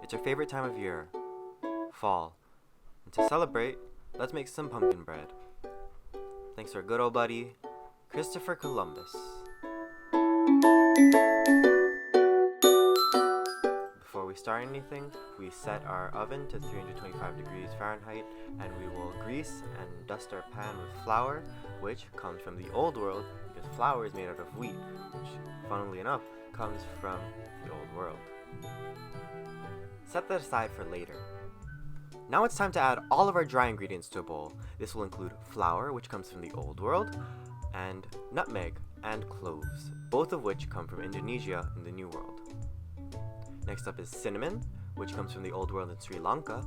It's our favorite time of year, fall. And to celebrate, let's make some pumpkin bread. Thanks to our good old buddy, Christopher Columbus. Before we start anything, we set our oven to 325 degrees Fahrenheit, and we will grease and dust our pan with flour, which comes from the old world because flour is made out of wheat, which, funnily enough, comes from the old world. Set that aside for later. Now it's time to add all of our dry ingredients to a bowl. This will include flour, which comes from the old world, and nutmeg and cloves, both of which come from Indonesia in the New World. Next up is cinnamon, which comes from the old world in Sri Lanka,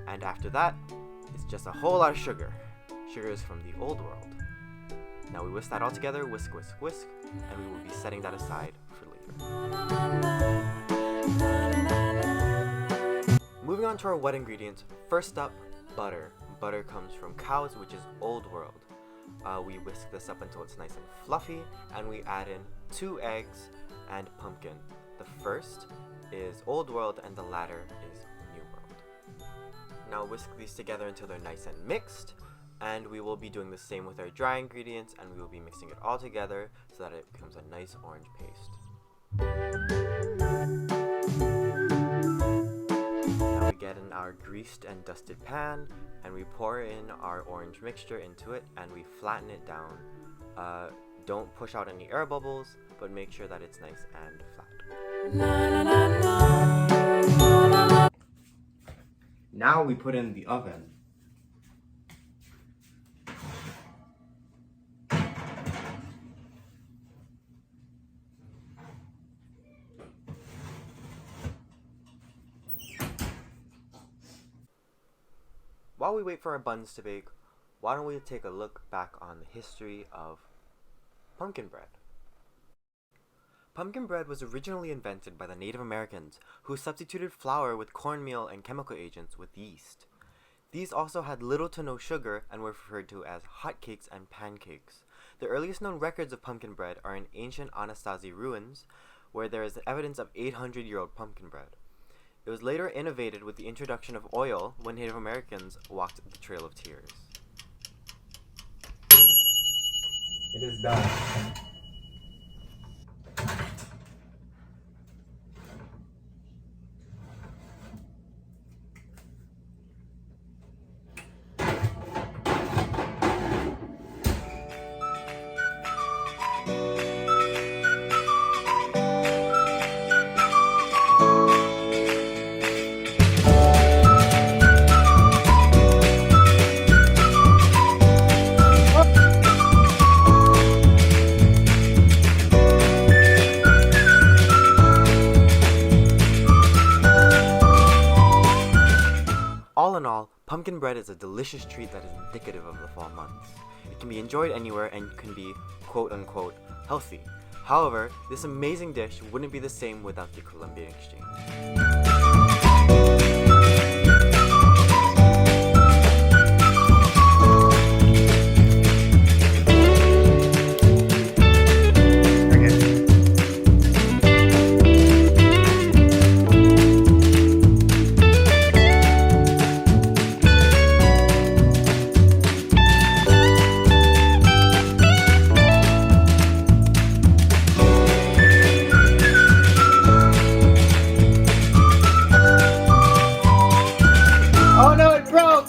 and after that, it's just a whole lot of sugar. Sugar is from the old world. Now we whisk that all together, whisk, whisk, whisk, and we will be setting that aside for later. Moving on to our wet ingredients, first up, butter. Butter comes from cows, which is old world. We whisk this up until it's nice and fluffy, and we add in 2 eggs and pumpkin. The first is old world and the latter is new world. Now whisk these together until they're nice and mixed, and we will be doing the same with our dry ingredients, and we will be mixing it all together so that it becomes a nice orange paste. Now we get in our greased and dusted pan, and we pour in our orange mixture into it, and we flatten it down. Don't push out any air bubbles, but make sure that it's nice and flat. Now we put in the oven. While we wait for our buns to bake, why don't we take a look back on the history of pumpkin bread? Pumpkin bread was originally invented by the Native Americans, who substituted flour with cornmeal and chemical agents with yeast. These also had little to no sugar and were referred to as hotcakes and pancakes. The earliest known records of pumpkin bread are in ancient Anasazi ruins, where there is evidence of 800-year-old pumpkin bread. It was later innovated with the introduction of oil when Native Americans walked the Trail of Tears. It is done. All in all, pumpkin bread is a delicious treat that is indicative of the fall months. It can be enjoyed anywhere and can be quote-unquote healthy. However, this amazing dish wouldn't be the same without the Columbian Exchange. Oh no, it broke!